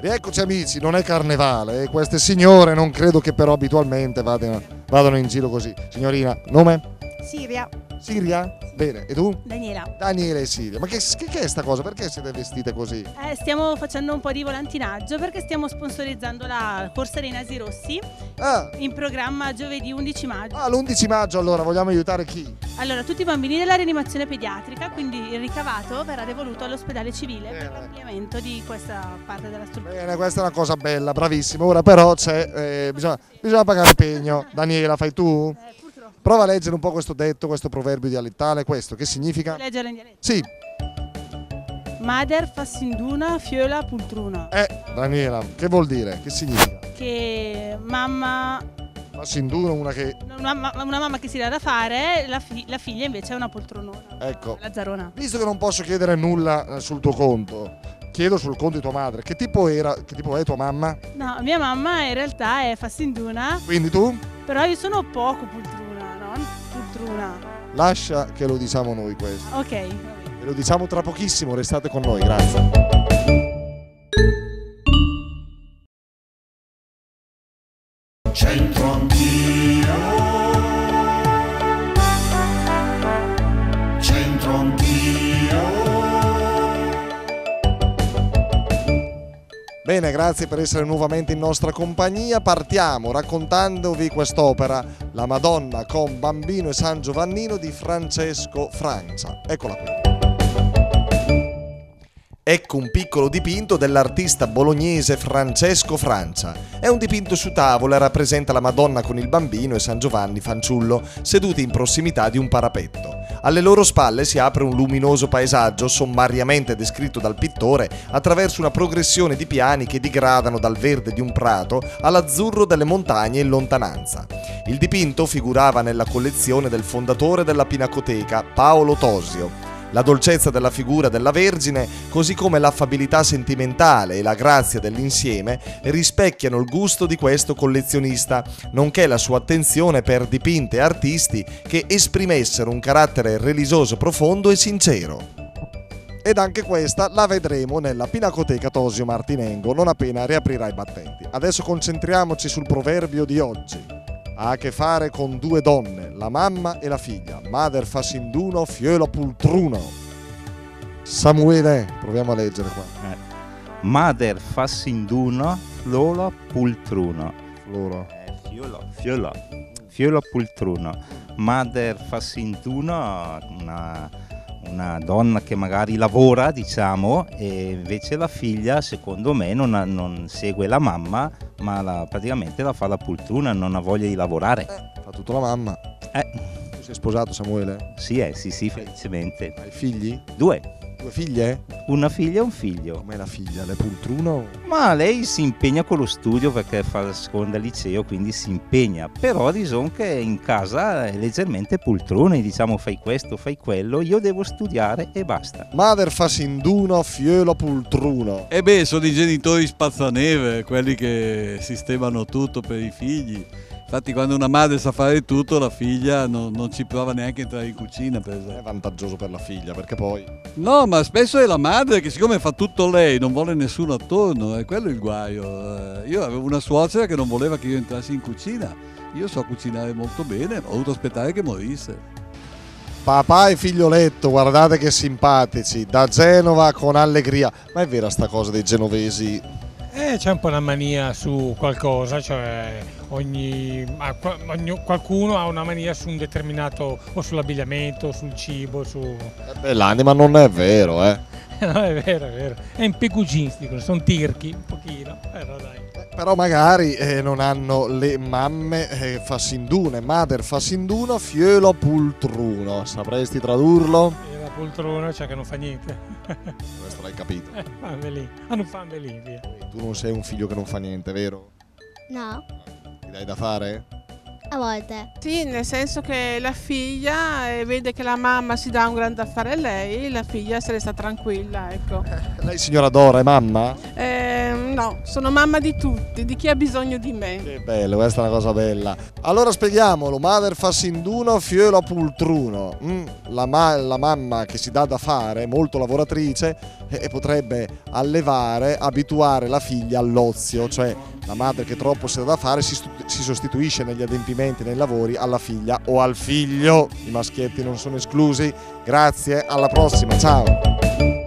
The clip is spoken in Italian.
Rieccoci amici, non è carnevale e queste signore non credo che però abitualmente vadano in giro così. Signorina, nome? Siria. Siria? Bene, e tu? Daniela. Daniele e Siria. Ma che è sta cosa? Perché siete vestite così? Stiamo facendo un po' di volantinaggio perché stiamo sponsorizzando la corsa dei nasi rossi Ah, in programma giovedì 11 maggio. l'11 maggio allora, vogliamo aiutare chi? Allora, tutti i bambini della rianimazione pediatrica, quindi il ricavato verrà devoluto all'ospedale civile per l'ampliamento di questa parte della struttura. Bene, questa è una cosa bella, bravissimo. Ora però bisogna pagare il pegno. Daniela, fai tu? Purtroppo. Prova a leggere un po' questo detto, questo proverbio dialettale, questo che significa? Leggere in dialetto. Sì, Mader fassinduna fiola pultruna. Daniela, che vuol dire? Che significa? Che mamma, Ma Sinduno, una che... una mamma che si dà da fare, la figlia invece è una poltronona. Ecco. La zarona. Visto che non posso chiedere nulla sul tuo conto, chiedo sul conto di tua madre. Che tipo è tua mamma? No, mia mamma in realtà è fassinduna, Quindi tu? però io sono poco pultruna, non pultruna. Lascia che lo diciamo noi questo. Ok, va bene. E lo diciamo tra pochissimo, restate con noi, grazie. C'entro anch'io, c'entro anch'io. Bene, grazie per essere nuovamente in nostra compagnia. Partiamo raccontandovi quest'opera, La Madonna con Bambino e San Giovannino di Francesco Francia. Eccola qui. Ecco un piccolo dipinto dell'artista bolognese Francesco Francia. È un dipinto su tavola e rappresenta la Madonna con il bambino e San Giovanni fanciullo seduti in prossimità di un parapetto. Alle loro spalle si apre un luminoso paesaggio sommariamente descritto dal pittore attraverso una progressione di piani che digradano dal verde di un prato all'azzurro delle montagne in lontananza. Il dipinto figurava nella collezione del fondatore della Pinacoteca, Paolo Tosio. La dolcezza della figura della Vergine, così come l'affabilità sentimentale e la grazia dell'insieme, rispecchiano il gusto di questo collezionista, nonché la sua attenzione per dipinti e artisti che esprimessero un carattere religioso profondo e sincero. Ed anche questa la vedremo nella Pinacoteca Tosio Martinengo non appena riaprirà i battenti. Adesso concentriamoci sul proverbio di oggi. Ha a che fare con due donne, la mamma e la figlia. Mader facinduno, fielo pultruno. Samuele, proviamo a leggere qua. Mader fassinduno, flolo pultruno. Floro. Fiolo pultruno. Mader fassinduno, una donna che magari lavora, diciamo, e invece la figlia, secondo me, non segue la mamma, ma praticamente la fa la pultruna, non ha voglia di lavorare. Fa tutto la mamma. Tu sei sposato, Samuele? Sì, felicemente. Hai figli? Due. Due figlie? Una figlia e un figlio. Com'è la figlia? Le pultruno? Ma lei si impegna con lo studio perché fa la seconda liceo, quindi si impegna. Però diciamo che in casa è leggermente pultrone, diciamo fai questo, fai quello, io devo studiare e basta. Mader facinduno, fielo pultruno. E beh, sono i genitori spazzaneve, quelli che sistemano tutto per i figli. Infatti quando una madre sa fare tutto, la figlia non ci prova neanche a entrare in cucina, per esempio. È vantaggioso per la figlia, perché poi... No, ma spesso è la madre che siccome fa tutto lei, non vuole nessuno attorno, è quello il guaio. Io avevo una suocera che non voleva che io entrassi in cucina. Io so cucinare molto bene, ho dovuto aspettare che morisse. Papà e figlioletto, guardate che simpatici, da Genova con allegria. Ma è vera sta cosa dei genovesi? C'è un po' una mania su qualcosa, cioè qualcuno ha una mania su un determinato, o sull'abbigliamento, sul cibo, su... L'anima non è vero, eh. No, è vero. È impeguginistico, sono tirchi, un pochino, però dai. Però magari non hanno le mamme fassindune, mader fassinduno, fielo pultruno. Sapresti tradurlo? E la poltrona, cioè che non fa niente. Questo l'hai capito. Fammi lì, non fammi lì, via. Tu non sei un figlio che non fa niente, vero? No, Ti dai da fare? a volte. Sì, nel senso che la figlia vede che la mamma si dà un grande affare a lei, la figlia se ne sta tranquilla, ecco. Lei signora Dora è mamma? No, sono mamma di tutti, di chi ha bisogno di me. Che bello, questa è una cosa bella. Allora spieghiamolo, Mader fa sinduno, fielo a pultruno. La mamma che si dà da fare, molto lavoratrice, e potrebbe allevare, abituare la figlia all'ozio, cioè la madre che troppo si dà da fare si sostituisce negli adempimenti, nei lavori, alla figlia o al figlio. I maschietti non sono esclusi. Grazie, alla prossima, ciao!